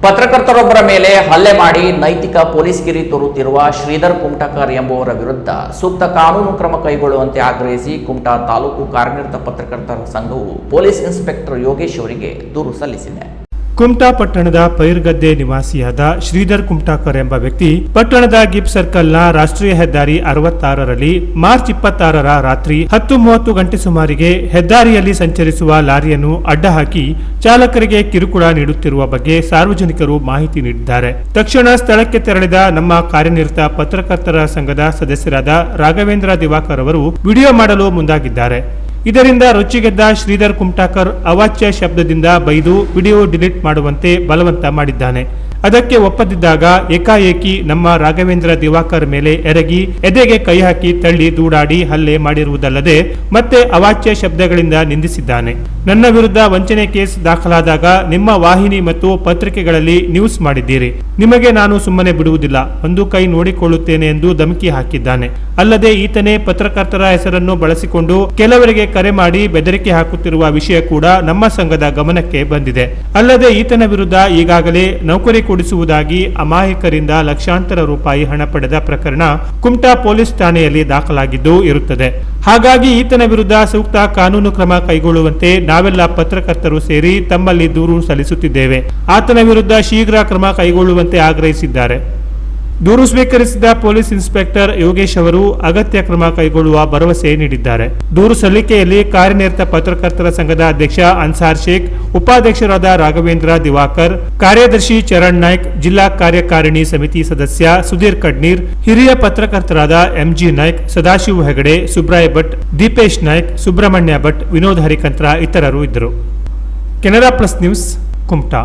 ಪತ್ರಕರ್ತರೊಬ್ಬರ ಮೇಲೆ ಹಲ್ಲೆ ಮಾಡಿ ನೈತಿಕ ಪೊಲೀಸ್ಗಿರಿ ತೋರುತ್ತಿರುವ ಶ್ರೀಧರ್ ಕುಮಟಾಕರ್ ಎಂಬುವರ ವಿರುದ್ಧ ಸೂಕ್ತ ಕಾನೂನು ಕ್ರಮ ಕೈಗೊಳ್ಳುವಂತೆ ಆಗ್ರಹಿಸಿ ಕುಮಟಾ ತಾಲೂಕು ಕಾರ್ಯನಿರತ ಪತ್ರಕರ್ತರ ಸಂಘವು ಪೊಲೀಸ್ ಇನ್ಸ್ಪೆಕ್ಟರ್ ಯೋಗೇಶ್ ಅವರಿಗೆ ದೂರು ಸಲ್ಲಿಸಿದೆ. ಕುಮಟಾ ಪಟ್ಟಣದ ಪೈರ್ಗದ್ದೆ ನಿವಾಸಿಯಾದ ಶ್ರೀಧರ್ ಕುಮಟಾಕರ್ ಎಂಬ ವ್ಯಕ್ತಿ ಪಟ್ಟಣದ ಗಿಬ್ ಸರ್ಕಲ್ನ ರಾಷ್ಟ್ರೀಯ ಹೆದ್ದಾರಿ 66ರಲ್ಲಿ ಮಾರ್ಚ್ 26ರ ರಾತ್ರಿ 10:30 ಗಂಟೆ ಸುಮಾರಿಗೆ ಹೆದ್ದಾರಿಯಲ್ಲಿ ಸಂಚರಿಸುವ ಲಾರಿಯನ್ನು ಅಡ್ಡ ಹಾಕಿ ಚಾಲಕರಿಗೆ ಕಿರುಕುಳ ನೀಡುತ್ತಿರುವ ಬಗ್ಗೆ ಸಾರ್ವಜನಿಕರು ಮಾಹಿತಿ ನೀಡಿದ್ದಾರೆ. ತಕ್ಷಣ ಸ್ಥಳಕ್ಕೆ ತೆರಳಿದ ನಮ್ಮ ಕಾರ್ಯನಿರತ ಪತ್ರಕರ್ತರ ಸಂಘದ ಸದಸ್ಯರಾದ ರಾಘವೇಂದ್ರ ದಿವಾಕರ್ ಅವರು ವಿಡಿಯೋ ಮಾಡಲು ಮುಂದಾಗಿದ್ದಾರೆ. ಇದರಿಂದ ರೊಚ್ಚಿಗೆದ್ದ ಶ್ರೀಧರ್ ಕುಮಟಾಕರ್ ಅವಾಚ್ಯ ಶಬ್ದದಿಂದ ಬೈದು ವಿಡಿಯೋ ಡಿಲೀಟ್ ಮಾಡುವಂತೆ ಬಲವಂತ ಮಾಡಿದ್ದಾನೆ. ಅದಕ್ಕೆ ಒಪ್ಪದಿದ್ದಾಗ ಏಕಾಏಕಿ ನಮ್ಮ ರಾಘವೇಂದ್ರ ದಿವಾಕರ್ ಮೇಲೆ ಎರಗಿ ಎದೆಗೆ ಕೈ ಹಾಕಿ ತಳ್ಳಿ ದೂಡಾಡಿ ಹಲ್ಲೆ ಮಾಡಿರುವುದಲ್ಲದೆ ಮತ್ತೆ ಅವಾಚ್ಯ ಶಬ್ದಗಳಿಂದ ನಿಂದಿಸಿದ್ದಾನೆ. ನನ್ನ ವಿರುದ್ಧ ವಂಚನೆ ಕೇಸ್ ದಾಖಲಾದಾಗ ನಿಮ್ಮ ವಾಹಿನಿ ಮತ್ತು ಪತ್ರಿಕೆಗಳಲ್ಲಿ ನ್ಯೂಸ್ ಮಾಡಿದ್ದೀರಿ, ನಿಮಗೆ ನಾನು ಸುಮ್ಮನೆ ಬಿಡುವುದಿಲ್ಲ, ಒಂದು ಕೈ ನೋಡಿಕೊಳ್ಳುತ್ತೇನೆ ಎಂದು ಧಮಕಿ ಹಾಕಿದ್ದಾನೆ. ಅಲ್ಲದೆ ಈತನೇ ಪತ್ರಕರ್ತರ ಹೆಸರನ್ನು ಬಳಸಿಕೊಂಡು ಕೆಲವರಿಗೆ ಕರೆ ಮಾಡಿ ಬೆದರಿಕೆ ಹಾಕುತ್ತಿರುವ ವಿಷಯ ಕೂಡ ನಮ್ಮ ಸಂಘದ ಗಮನಕ್ಕೆ ಬಂದಿದೆ. ಅಲ್ಲದೆ ಈತನ ವಿರುದ್ಧ ಈಗಾಗಲೇ ನೌಕರಿ ಕೊಡಿಸುವುದಾಗಿ ಅಮಾಯಕರಿಂದ ಲಕ್ಷಾಂತರ ರೂಪಾಯಿ ಹಣ ಪಡೆದ ಪ್ರಕರಣ ಕುಮಟಾ ಪೊಲೀಸ್ ಠಾಣೆಯಲ್ಲಿ ದಾಖಲಾಗಿದ್ದು ಇರುತ್ತದೆ. ಹಾಗಾಗಿ ಈತನ ವಿರುದ್ಧ ಸೂಕ್ತ ಕಾನೂನು ಕ್ರಮ ಕೈಗೊಳ್ಳುವಂತೆ ನಾವೆಲ್ಲ ಪತ್ರಕರ್ತರು ಸೇರಿ ತಮ್ಮಲ್ಲಿ ದೂರು ಸಲ್ಲಿಸುತ್ತಿದ್ದೇವೆ. ಆತನ ವಿರುದ್ಧ ಶೀಘ್ರ ಕ್ರಮ ಕೈಗೊಳ್ಳುವಂತೆ ಆಗ್ರಹಿಸಿದ್ದಾರೆ. ದೂರು ಸ್ವೀಕರಿಸಿದ ಪೊಲೀಸ್ ಇನ್ಸ್ಪೆಕ್ಟರ್ ಯೋಗೇಶ್ ಅವರು ಅಗತ್ಯ ಕ್ರಮ ಕೈಗೊಳ್ಳುವ ಭರವಸೆ ನೀಡಿದ್ದಾರೆ. ದೂರು ಸಲ್ಲಿಕೆಯಲ್ಲಿ ಕಾರ್ಯನಿರತ ಪತ್ರಕರ್ತರ ಸಂಘದ ಅಧ್ಯಕ್ಷ ಅನ್ಸಾರ್ ಶೇಖ್, ಉಪಾಧ್ಯಕ್ಷರಾದ ರಾಘವೇಂದ್ರ ದಿವಾಕರ್, ಕಾರ್ಯದರ್ಶಿ ಚರಣ್ ನಾಯ್ಕ್, ಜಿಲ್ಲಾ ಕಾರ್ಯಕಾರಿಣಿ ಸಮಿತಿ ಸದಸ್ಯ ಸುಧೀರ್ ಕಡ್ನೀರ್, ಹಿರಿಯ ಪತ್ರಕರ್ತರಾದ ಎಂಜಿ ನಾಯ್ಕ್, ಸದಾಶಿವ ಹೆಗಡೆ, ಸುಬ್ರಾಯ್ ಭಟ್, ದೀಪೇಶ್ ನಾಯ್ಕ್, ಸುಬ್ರಹ್ಮಣ್ಯ ಭಟ್, ವಿನೋದ್ ಹರಿಕಂತ್ರ ಇತರರು ಇದ್ದರು. Canara plus news, Kumta.